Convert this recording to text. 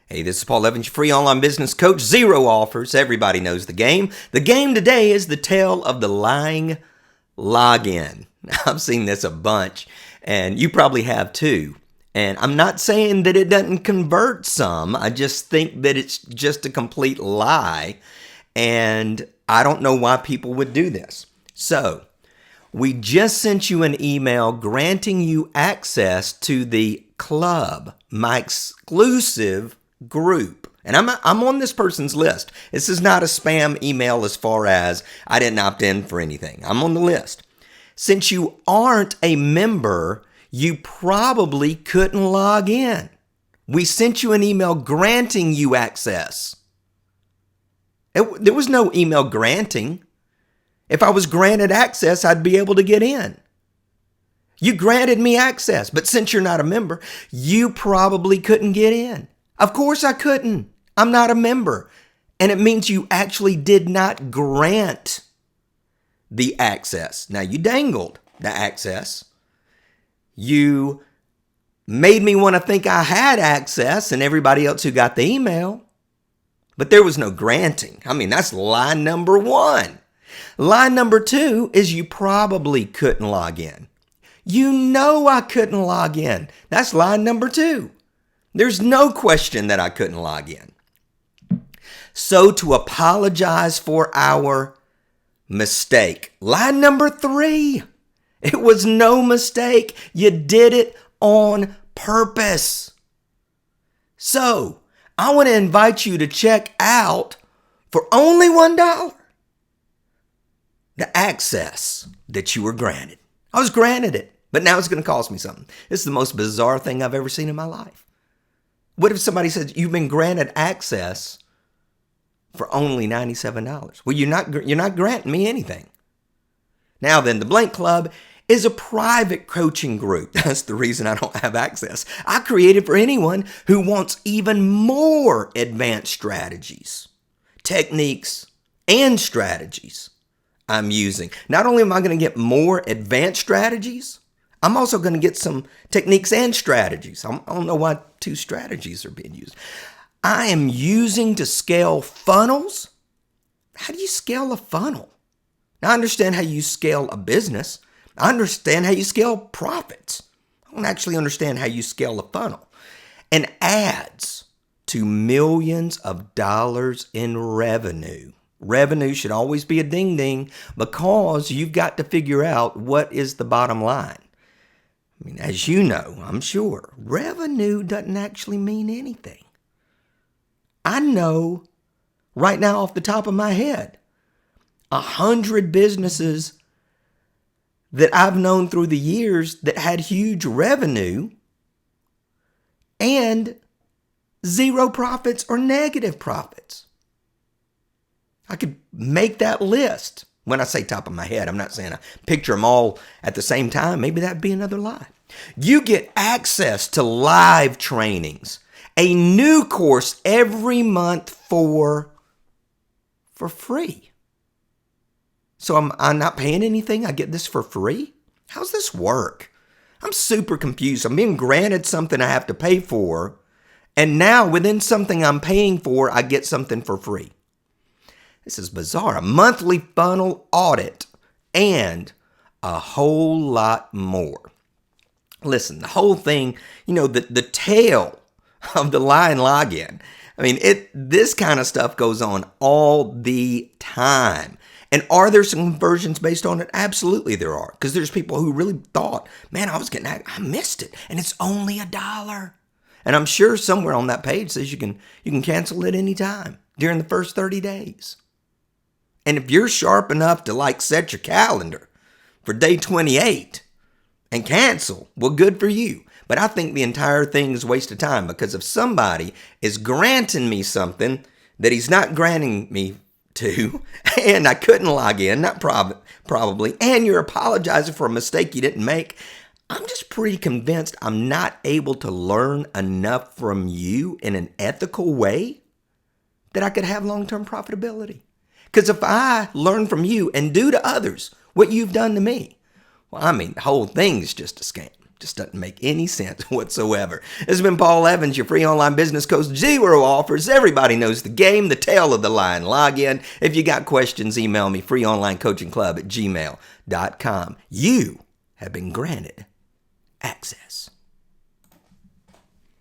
Hey, this is Paul Evans, your free online business coach. 0 offers. Everybody knows the game. The game today is the tale of the lying login. I've seen this a bunch, and you probably have too. And I'm not saying that it doesn't convert some. I just think that it's just a complete lie. And I don't know why people would do this. So, we just sent you an email granting you access to the club, my exclusive group. And I'm on this person's list. This is not a spam email as far as I didn't opt in for anything. I'm on the list. Since you aren't a member, you probably couldn't log in. We sent you an email granting you access. There was no email granting. If I was granted access, I'd be able to get in. You granted me access, but since you're not a member, you probably couldn't get in. Of course I couldn't. I'm not a member. And it means you actually did not grant the access. Now, you dangled the access. You made me want to think I had access and everybody else who got the email. But there was no granting. I mean, that's lie number 1. Lie number 2 is you probably couldn't log in. You know I couldn't log in. That's lie number 2. There's no question that I couldn't log in. So to apologize for our mistake. Lie number 3. It was no mistake. You did it on purpose. So I want to invite you to check out for only $1 the access that you were granted. I was granted it, but now it's going to cost me something. This is the most bizarre thing I've ever seen in my life. What if somebody says you've been granted access for only $97? Well, you're not granting me anything. Now then, the Blank Club is a private coaching group. That's the reason I don't have access. I created for anyone who wants even more advanced strategies, techniques, and strategies I'm using. Not only am I going to get more advanced strategies, I'm also going to get some techniques and strategies. I don't know why 2 strategies are being used. I am using to scale funnels. How do you scale a funnel? Now, I understand how you scale a business. I understand how you scale profits. I don't actually understand how you scale a funnel. And ads to millions of dollars in revenue. Revenue should always be a ding-ding because you've got to figure out what is the bottom line. I mean, as you know, I'm sure, revenue doesn't actually mean anything. I know right now off the top of my head, 100 businesses that I've known through the years that had huge revenue and 0 profits or negative profits. I could make that list. When I say top of my head, I'm not saying I picture them all at the same time. Maybe that'd be another lie. You get access to live trainings, a new course every month for free. So I'm not paying anything. I get this for free. How's this work? I'm super confused. I'm being granted something I have to pay for. And now within something I'm paying for, I get something for free. This is bizarre. A monthly funnel audit and a whole lot more. Listen, the whole thing, the tale of the lying login. I mean, this kind of stuff goes on all the time. And are there some conversions based on it? Absolutely there are. Because there's people who really thought, man, I missed it. And it's only $1. And I'm sure somewhere on that page says you can cancel it anytime during the first 30 days. And if you're sharp enough to set your calendar for day 28 and cancel, well, good for you. But I think the entire thing is a waste of time because if somebody is granting me something that he's not granting me to, and I couldn't log in, not probably, and you're apologizing for a mistake you didn't make, I'm just pretty convinced I'm not able to learn enough from you in an ethical way that I could have long-term profitability. Because if I learn from you and do to others what you've done to me, well, I mean, the whole thing's just a scam. Just doesn't make any sense whatsoever. This has been Paul Evans, your free online business coach. 0 offers. Everybody knows the game, the tail of the line. Log in. If you got questions, email me, freeonlinecoachingclub@gmail.com. You have been granted access.